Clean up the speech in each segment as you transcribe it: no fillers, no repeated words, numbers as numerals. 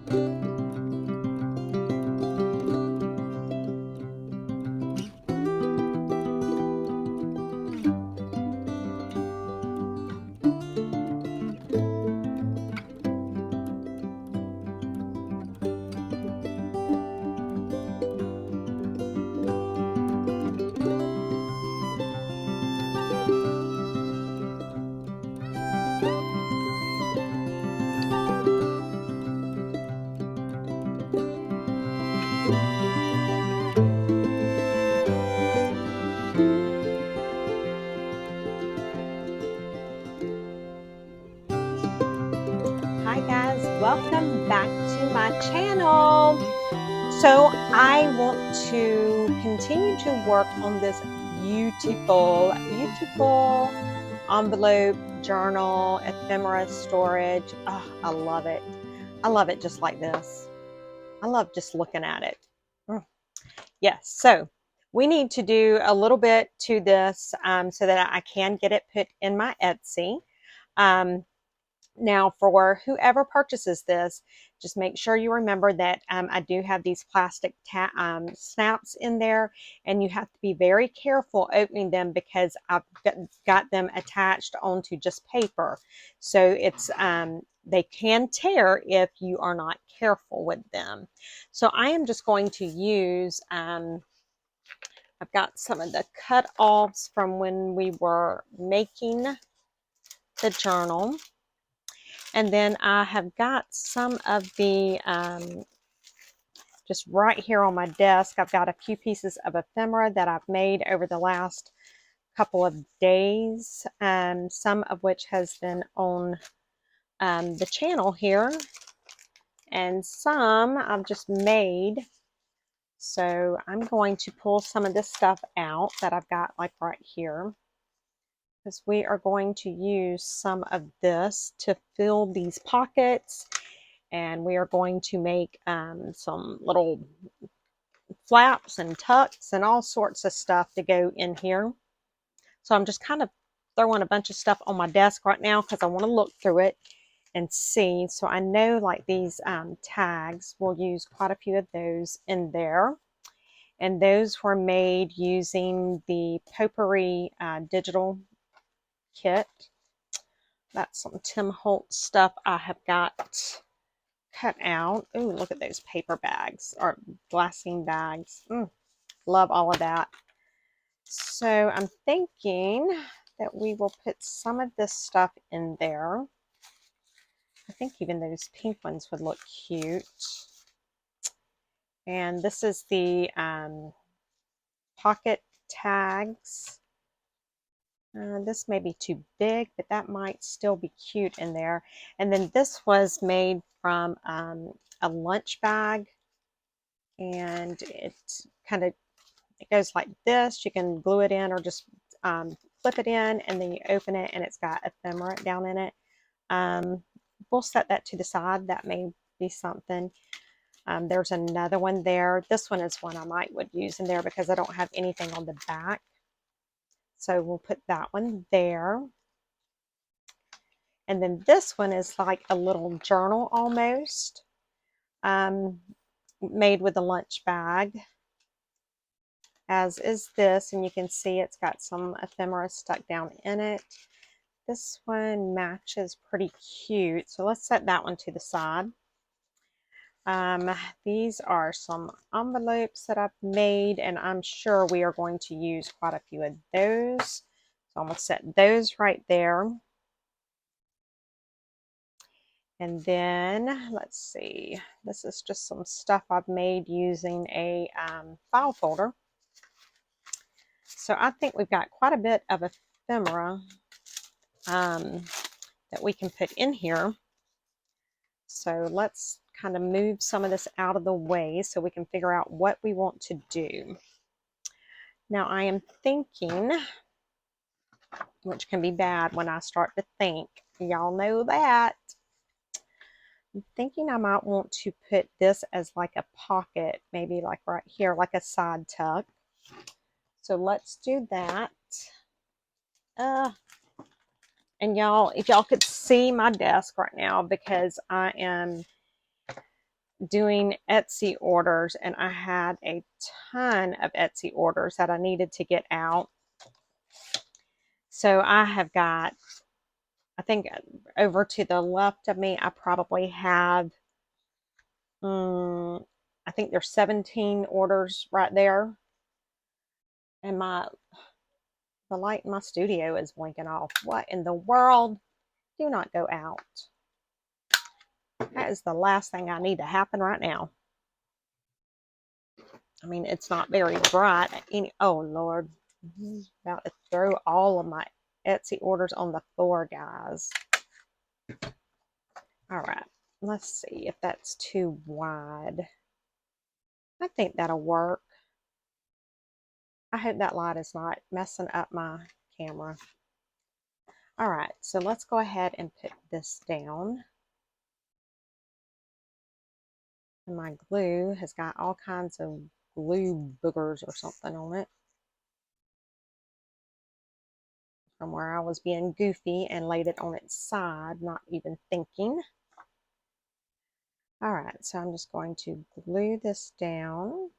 Hi guys, welcome back to my channel. So I want to continue to work on this beautiful envelope journal ephemera storage. Oh, I love it. I love it just like this. I love just looking at it. Yes, so we need to do a little bit to this so that I can get it put in my Etsy. Now, for whoever purchases this, just make sure you remember that I do have these plastic snaps in there, and you have to be very careful opening them because I've got them attached onto just paper. So it's they can tear if you are not careful with them. So I am just going to use, I've got some of the cut-offs from when we were making the journal. And then I have got some of the, just right here on my desk, I've got a few pieces of ephemera that I've made over the last couple of days, some of which has been on the channel here, and some I've just made. So I'm going to pull some of this stuff out that I've got like right here, because we are going to use some of this to fill these pockets, and we are going to make some little flaps and tucks and all sorts of stuff to go in here. So I'm just kind of throwing a bunch of stuff on my desk right now because I want to look through it and see. So I know like these tags, we'll use quite a few of those in there. And those were made using the Potpourri digital kit. That's some Tim Holtz stuff I have got cut out. Ooh, look at those paper bags or glassine bags. Love all of that. So I'm thinking that we will put some of this stuff in there. I think even those pink ones would look cute. And this is the pocket tags. This may be too big, but that might still be cute in there. And then this was made from a lunch bag, and it goes like this. You can glue it in or just flip it in, and then you open it and it's got ephemera down in it. We'll set that to the side. That may be something. There's another one there. This one is one I would use in there because I don't have anything on the back. So we'll put that one there. And then this one is like a little journal almost, made with a lunch bag, as is this. And you can see it's got some ephemera stuck down in it. This one matches pretty cute. So let's set that one to the side. These are some envelopes that I've made, and I'm sure we are going to use quite a few of those. So I'm going to set those right there. And then let's see, this is just some stuff I've made using a file folder. So I think we've got quite a bit of ephemera that we can put in here. So let's kind of move some of this out of the way so we can figure out what we want to do. Now I am thinking, which can be bad when I start to think, y'all know that. I'm thinking I might want to put this as like a pocket, maybe like right here, like a side tuck. So let's do that. And y'all, if y'all could see my desk right now, because I am doing Etsy orders, and I had a ton of Etsy orders that I needed to get out. So I have got, I think over to the left of me, I probably have, I think there's 17 orders right there. And the light in my studio is blinking off. What in the world? Do not go out. That is the last thing I need to happen right now. I mean, it's not very bright. Oh, Lord. I'm about to throw all of my Etsy orders on the floor, guys. All right. Let's see if that's too wide. I think that'll work. I hope that light is not messing up my camera. All right. So let's go ahead and put this down. And my glue has got all kinds of glue boogers or something on it from where I was being goofy and laid it on its side, not even thinking. All right, so I'm just going to glue this down.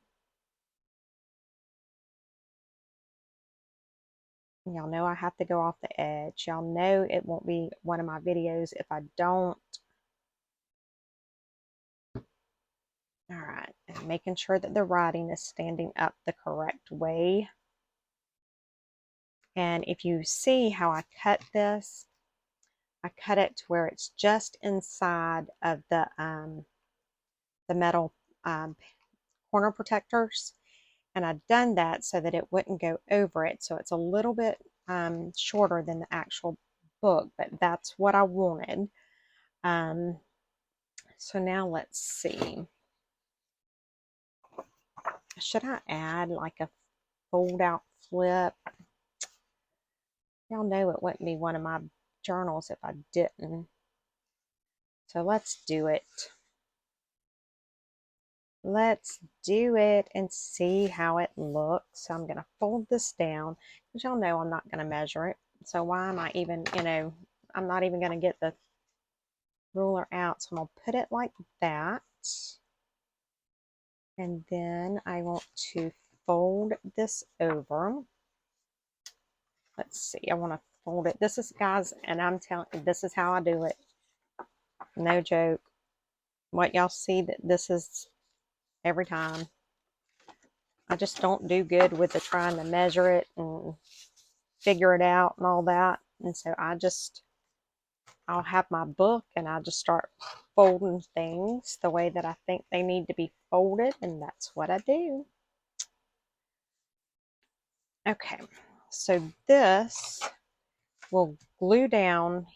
Y'all know I have to go off the edge. Y'all know it won't be one of my videos if I don't. All right, and making sure that the writing is standing up the correct way. And if you see how I cut this, I cut it to where it's just inside of the metal corner protectors. And I've done that so that it wouldn't go over it. So it's a little bit shorter than the actual book, but that's what I wanted. So now let's see. Should I add like a fold out flip? Y'all know it wouldn't be one of my journals if I didn't. So let's do it. Let's do it and see how it looks. So I'm going to fold this down because y'all know I'm not going to measure it. So why am I even, I'm not even going to get the ruler out. So I'm going to put it like that. And then I want to fold this over. Let's see. I want to fold it. This is, guys, and I'm telling you, this is how I do it. No joke. What y'all see, that this is every time. I just don't do good with the trying to measure it and figure it out and all that. And so I'll have my book and I just start folding things the way that I think they need to be folded, and that's what I do. Okay, so this will glue down.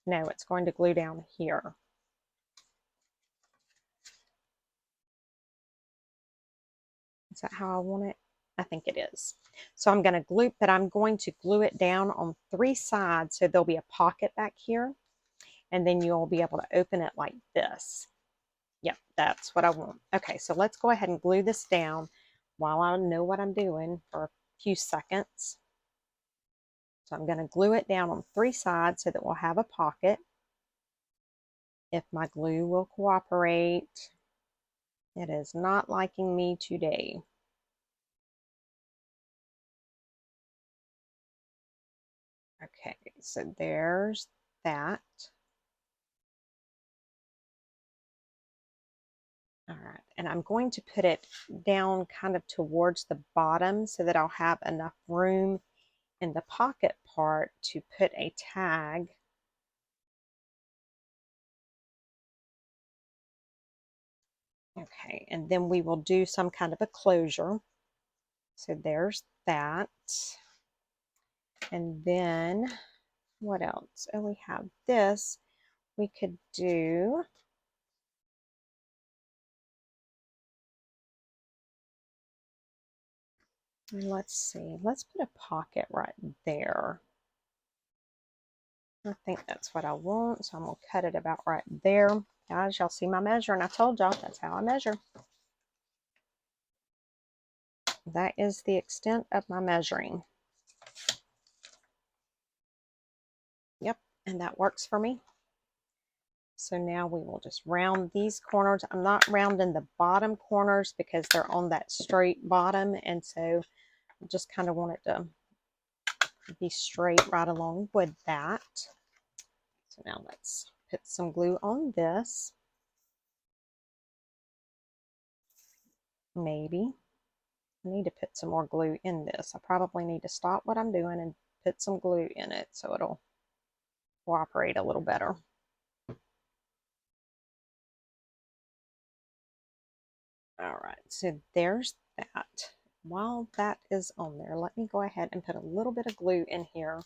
No, it's going to glue down here. Is that how I want it? I think it is. So I'm going to glue, but I'm going to glue it down on 3 sides so there'll be a pocket back here, and then you'll be able to open it like this. Yep, that's what I want. Okay, so let's go ahead and glue this down while I know what I'm doing for a few seconds. So I'm going to glue it down on 3 sides so that we'll have a pocket. If my glue will cooperate. It is not liking me today. Okay, so there's that. All right, and I'm going to put it down kind of towards the bottom so that I'll have enough room in the pocket part to put a tag. Okay, and then we will do some kind of a closure. So there's that. And then what else? Oh, we have this. We could do, let's see, let's put a pocket right there. I think that's what I want, so I'm going to cut it about right there. Guys, y'all see my measure, and I told y'all that's how I measure. That is the extent of my measuring. Yep, and that works for me. So now we will just round these corners. I'm not rounding the bottom corners because they're on that straight bottom, and so I just kind of want it to be straight right along with that. So now let's put some glue on this. Maybe I need to put some more glue in this. I probably need to stop what I'm doing and put some glue in it so it'll cooperate a little better. All right, so there's that. While that is on there, let me go ahead and put a little bit of glue in here,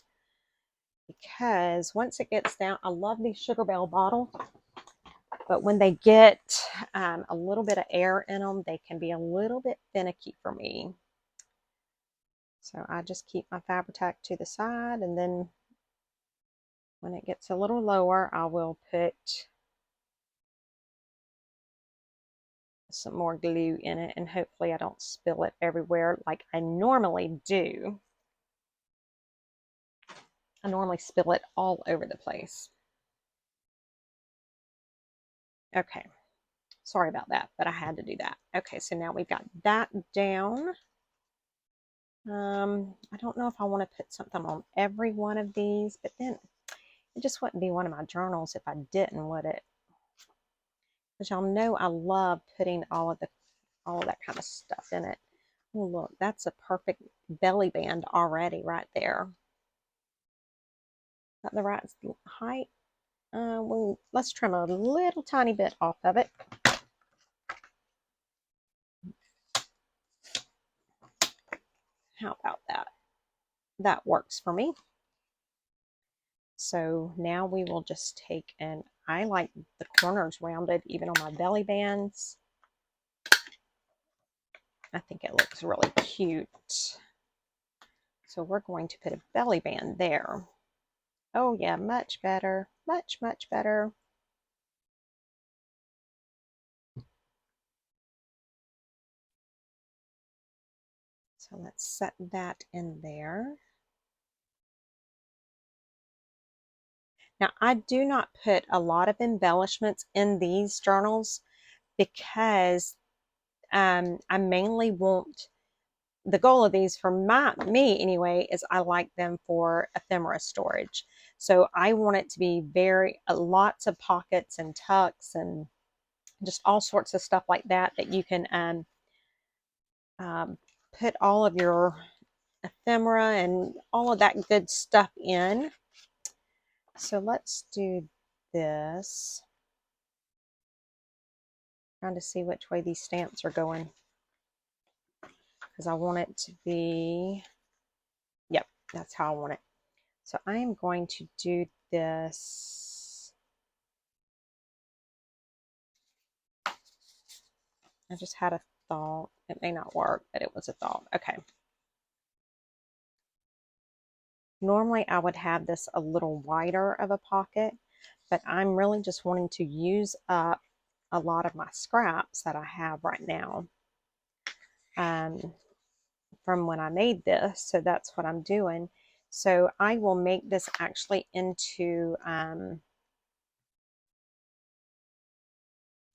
because once it gets down, I love these Sugar Bell bottles, but when they get a little bit of air in them, they can be a little bit finicky for me. So I just keep my Fabri-Tac to the side, and then when it gets a little lower, I will put some more glue in it, and hopefully I don't spill it everywhere like I normally do. I normally spill it all over the place. Okay, sorry about that, but I had to do that. Okay, so now we've got that down. I don't know if I want to put something on every one of these, but then it just wouldn't be one of my journals if I didn't, would it? Because y'all know I love putting all of that kind of stuff in it. Oh, look, that's a perfect belly band already right there. Is that the right height? Well, let's trim a little tiny bit off of it. How about that? That works for me. So now we will just take, and I like the corners rounded even on my belly bands. I think it looks really cute. So we're going to put a belly band there. Oh yeah, much better, much, much better. So let's set that in there. Now, I do not put a lot of embellishments in these journals because I mainly want, the goal of these for me anyway, is I like them for ephemera storage. So I want it to be lots of pockets and tucks and just all sorts of stuff like that you can put all of your ephemera and all of that good stuff in. So let's do this. Trying to see which way these stamps are going, because I want it to be, yep, that's how I want it. So I am going to do this. I just had a thought. It may not work, but it was a thought. Okay. Normally I would have this a little wider of a pocket, but I'm really just wanting to use up a lot of my scraps that I have right now from when I made this. So that's what I'm doing. So I will make this actually into,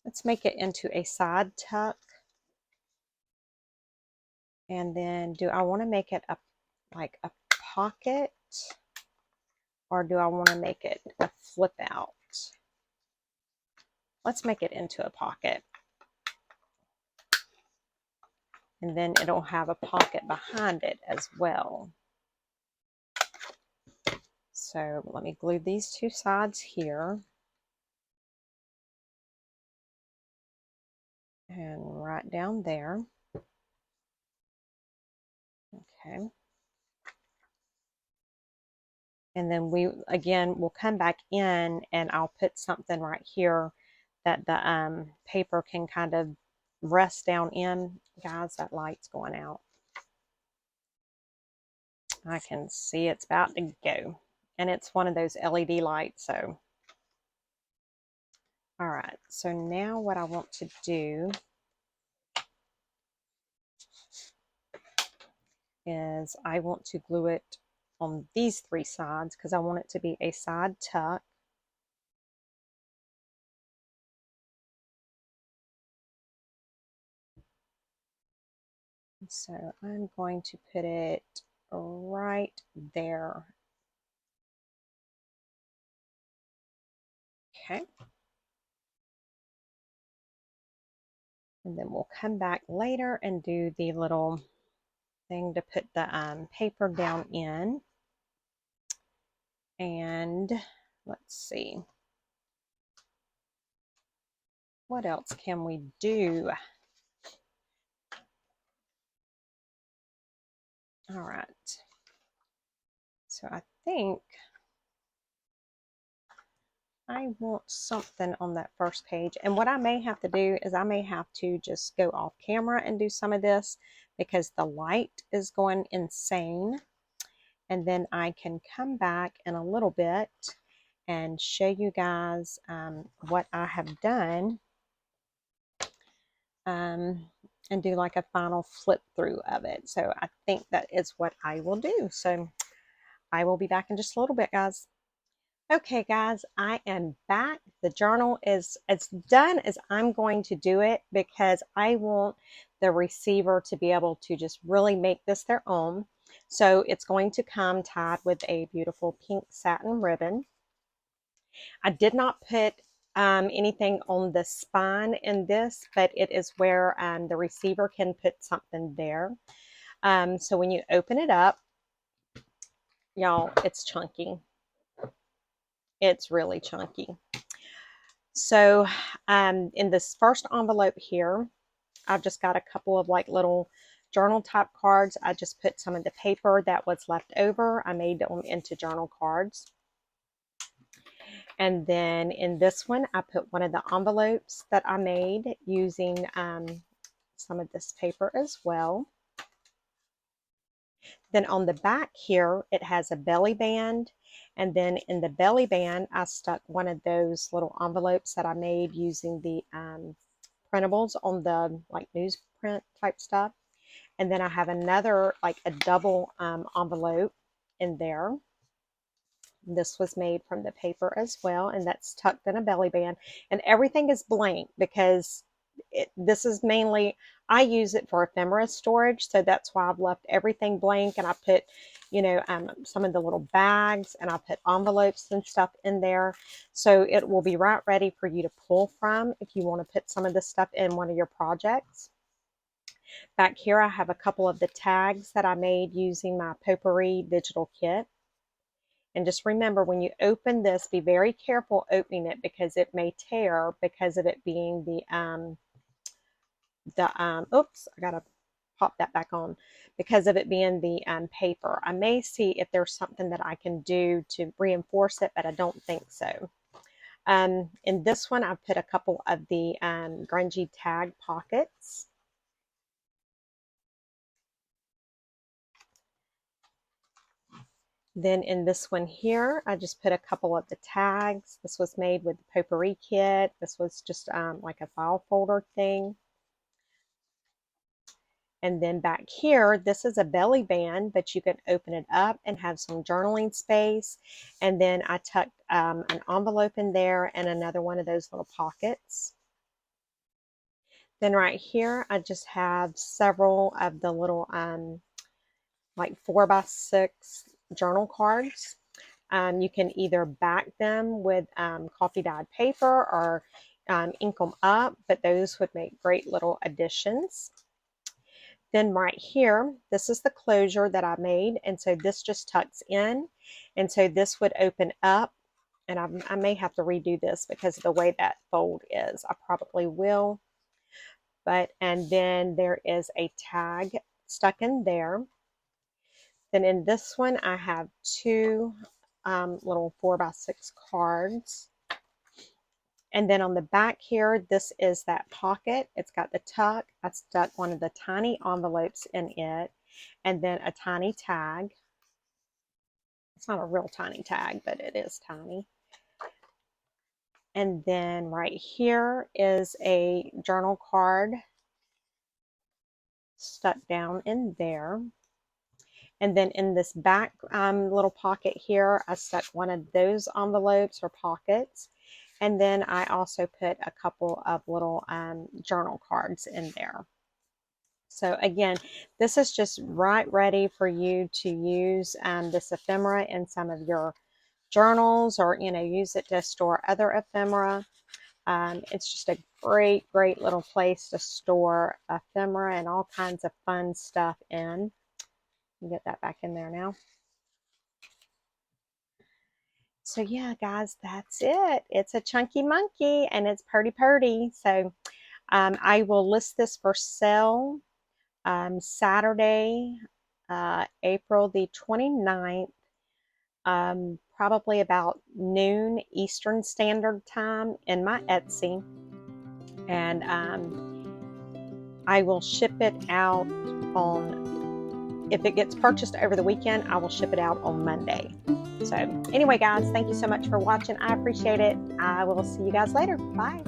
let's make it into a side tuck. And then do I want to make it like a pocket, or do I want to make it a flip out? Let's make it into a pocket. And then it'll have a pocket behind it as well. So let me glue these two sides here. And right down there. Okay. And then we'll come back in and I'll put something right here that the paper can kind of rest down in. Guys, that light's going out. I can see it's about to go. And it's one of those LED lights, so. All right, so now what I want to do is I want to glue it on these three sides because I want it to be a side tuck. So I'm going to put it right there. Okay. And then we'll come back later and do the little thing to put the paper down in. And let's see. What else can we do? All right. So I think I want something on that first page. And what I may have to do is I may have to just go off camera and do some of this because the light is going insane. And then I can come back in a little bit and show you guys what I have done and do like a final flip through of it. So I think that is what I will do. So I will be back in just a little bit, guys. Okay, guys, I am back. The journal is as done as I'm going to do it because I want the receiver to be able to just really make this their own. So it's going to come tied with a beautiful pink satin ribbon. I did not put anything on the spine in this, but it is where the receiver can put something there. So when you open it up, y'all, it's chunky. It's really chunky. So in this first envelope here, I've just got a couple of like little journal type cards. I just put some of the paper that was left over. I made them into journal cards. And then in this one, I put one of the envelopes that I made using some of this paper as well. Then on the back here, it has a belly band. And then in the belly band, I stuck one of those little envelopes that I made using the printables on the like newsprint type stuff. And then I have another like a double envelope in there. This was made from the paper as well, and that's tucked in a belly band. And everything is blank because this is mainly, I use it for ephemera storage, so that's why I've left everything blank. And I put, you know, some of the little bags, and I put envelopes and stuff in there. So it will be right ready for you to pull from if you want to put some of this stuff in one of your projects. Back here, I have a couple of the tags that I made using my Potpourri digital kit. And just remember, when you open this, be very careful opening it because it may tear because of it being oops, I gotta pop that back on, because of it being the paper. I may see if there's something that I can do to reinforce it, but I don't think so. In this one, I've put a couple of the grungy tag pockets. Then in this one here, I just put a couple of the tags. This was made with the Potpourri kit. This was just like a file folder thing. And then back here, this is a belly band, but you can open it up and have some journaling space. And then I tucked an envelope in there and another one of those little pockets. Then right here, I just have several of the little like 4x6 journal cards. You can either back them with coffee dyed paper or ink them up, but those would make great little additions. Then right here, this is the closure that I made, and so this just tucks in, and so this would open up, and I may have to redo this because of the way that fold is. I probably will. And then there is a tag stuck in there. Then in this one, I have two little 4x6 cards. And then on the back here, this is that pocket. It's got the tuck. I stuck one of the tiny envelopes in it, and then a tiny tag. It's not a real tiny tag, but it is tiny. And then right here is a journal card stuck down in there. And then in this back little pocket here, I stuck one of those envelopes or pockets. And then I also put a couple of little journal cards in there. So again, this is just right ready for you to use this ephemera in some of your journals, or use it to store other ephemera. It's just a great little place to store ephemera and all kinds of fun stuff in. Get that back in there now. So yeah, guys, that's it. It's a chunky monkey and it's purty. So I will list this for sale Saturday, April the 29th, probably about noon Eastern Standard Time in my Etsy. And I will ship it out if it gets purchased over the weekend, I will ship it out on Monday. So anyway, guys, thank you so much for watching. I appreciate it. I will see you guys later. Bye.